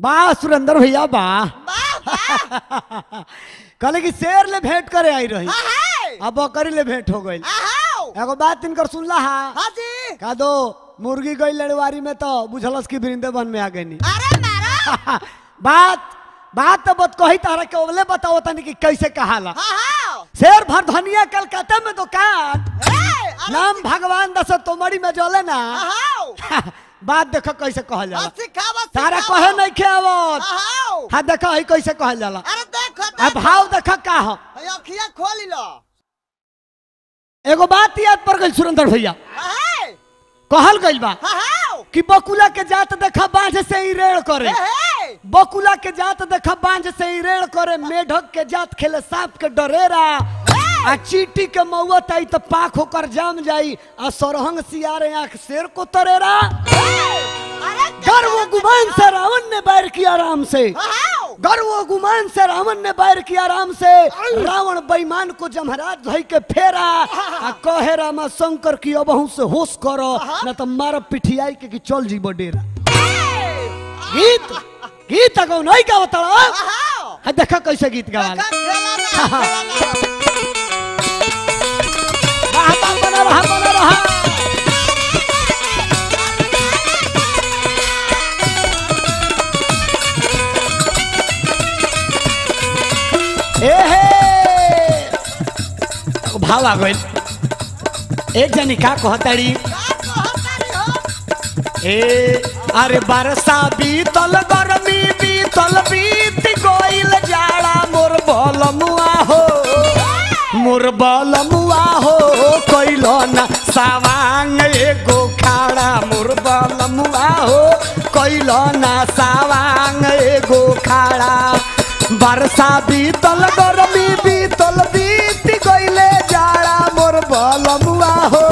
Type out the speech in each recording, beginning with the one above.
वाह सुरेंद्र भैया वाह कल की शेर ले भेंट करे आई रही अब बकरी ले भेंट हो गई एगो बात इनकर सुनला हा का दो मुर्गी गई लड़वारी में तो बुझलस की वृंदावन में आ गई बात बात तो बत कही तारा के ओले बताओ तनी कि कैसे कहाला शेर भर धनिया कलकत्ता में दुकान नाम भगवान दस तोमड़ी में जले ना बात देखो कैसे कहल जाला तारा कहे नहीं खेवत हां देखो है कैसे कहल जाला अरे देखो अब भाव देखो का हो अखियां खोल लो एगो बात याद पड़ गई सुरेंद्र भैया कहल गइल बा कि बकुला के जात देखा बांझ से ही रेड़ करे बकुला के जात देखा बांझ से ही रेड़ करे मेढक के जात खेले सांप के डरेरा आ चीटी के मौत आई तो पाख होकर जाम जाई आ सरहंग सियारे आंख शेर को तरेरा गर्व गुमान से रावण ने बैर किया राम से गर्व गुमान से रावण ने बैर किया राम से रावण बेईमान को जमहराज धई के फेरा आ कहे रामा शंकर की अबहू से होश करो न तो मार पिठियाई के चल जी डेरा गीत गीत अगो नहीं का बताओ देखा कैसे गीत गावाला बना रहा भाव आ गई एक जनी का कहताड़ी ए अरे बरसा बीतल गर्मी बीतल बीत गइल जाड़ा मोर बलमुआ हो कइलो ना सावांग एगो खाड़ा मोर बलमुआ हो कइलो ना सावांग एगो खाड़ा बरसा बीतल गर्मी बीतल बीत गइले जाड़ा मोर बलमुआ हो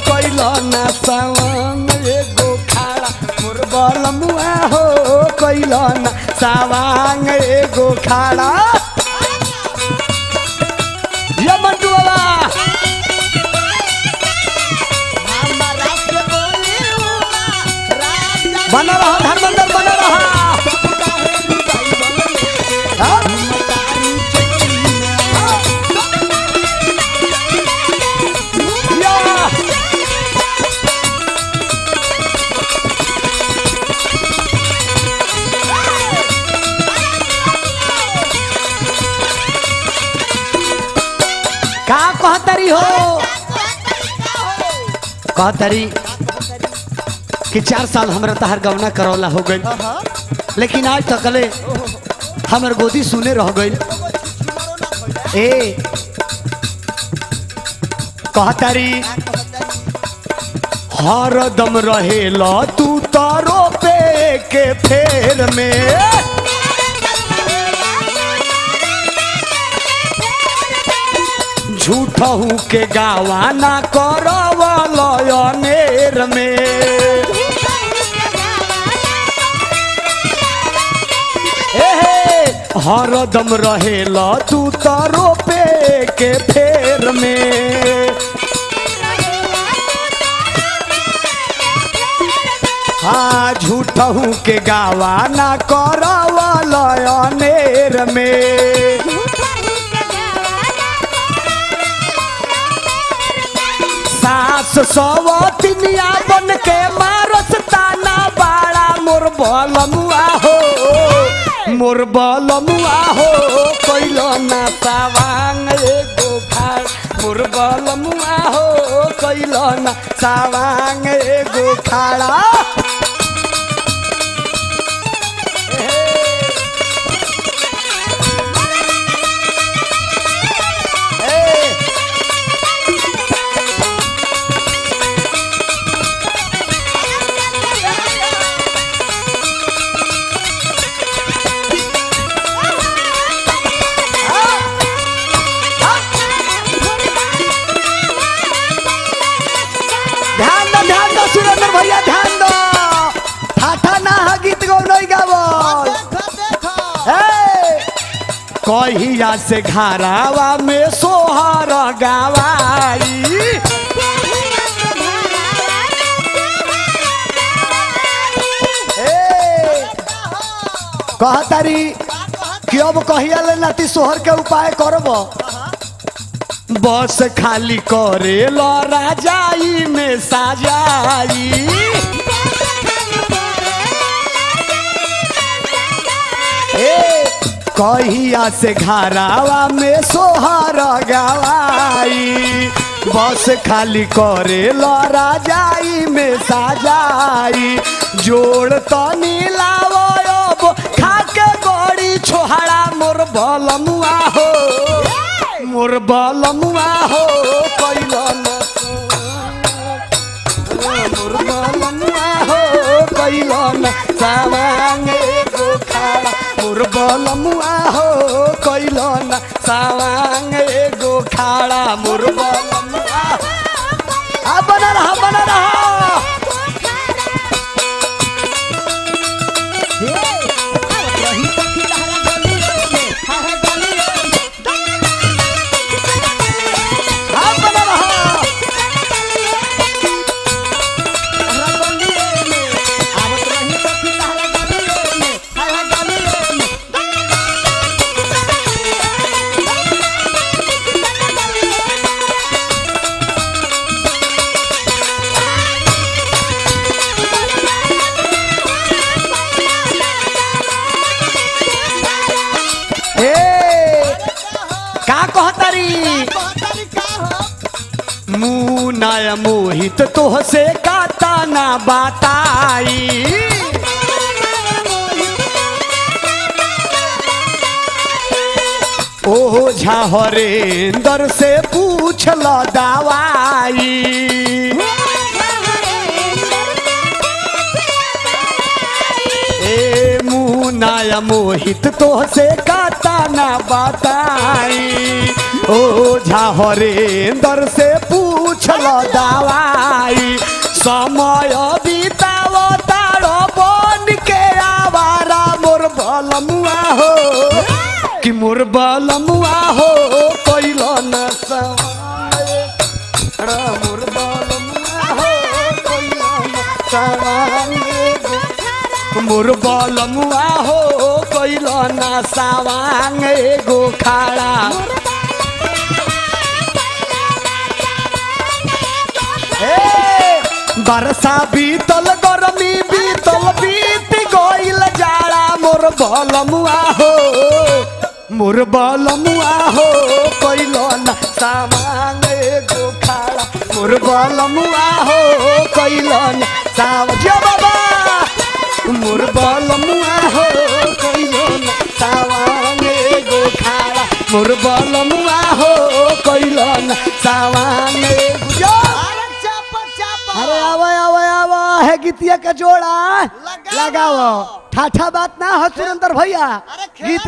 कइलो ना सावांग एगो खाड़ा मोर बलमुआ हो कइलो ना सावांग एगो खाड़ा या मंटू बाबा बना रहा धर्मेंद्र बना रहा का कहतरी हो कहतरी कि 4 साल हमरा तहर गवना करौला हो गई लेकिन आज तक ले हमर गोदी सुने रह गई ए कहतरी हर दम रहेला तू तारो पे के फेर में झूठहू के गावाना करवलो अनेर में हरदम रहेला तू तारो पे के फेर में हाँ झूठहू के गावाना करवलो अनेर में सास सवतिनिया बन के मारस ताना बाड़ा मोर बलमुआ हो कइलो ना सावांग एगो खाड़ मोर बलमुआ हो कइलो ना सावांग एगो खाड़ा सुरेंद्र भैया ध्यान दो ठाठा ना गीत गौ नहीं गावो कहिया से घरावा में सोहर गावाई कहतारी कि अब कहिया ले नाती सोहर के उपाय करब बस खाली करे लो राजाई में साजाई कहिया से घरावा में सोहर गवाई बस खाली करे लो राजाई में साजाई जोड़ तो नीलावो खाके बड़ी छोहरा मोर बलमुआ हो मोर बलमुआ हो कैलो न मोर बलमुआ हो कैलो न सावांगे गो खाड़ा मोर बलमुआ हो कैलो न सावांगे गो खाड़ा मोर बलमुआ बना रहा मुनाय मोहित तोह से काता ना बताई ओहो झाहरेंदर से पूछ लो दवाई ए मुनाय मोहित तोह से काता ना बताई ओ झाहरेंदर से पूछ लो दवाई समय बीतावो तारो बन के आवारा मोर बलमुआ हो कि मोर बलमुआ हो कैलो न मोर बलमुआ हो कैलो न मोर बलमुआ हो कैलो न सावांग एगो खाड़ा बरसा बीतल गरमी बीतल बीत गइल जाड़ा मोर बलमुआ हो मोर बलमुआ हो कैलो न सावांग एगो खाड़ा मोर बलमुआ हो कैलो न सावांग बाबा मोर बलमुआ हो कैलो न सावांग एगो खाड़ा मोर बलमुआ हो कैलो न सावांग एगो अरे आवा है गीतिया का जोड़ा लगाओ ठाठा बात ना हो सुरेंद्र भैया गीत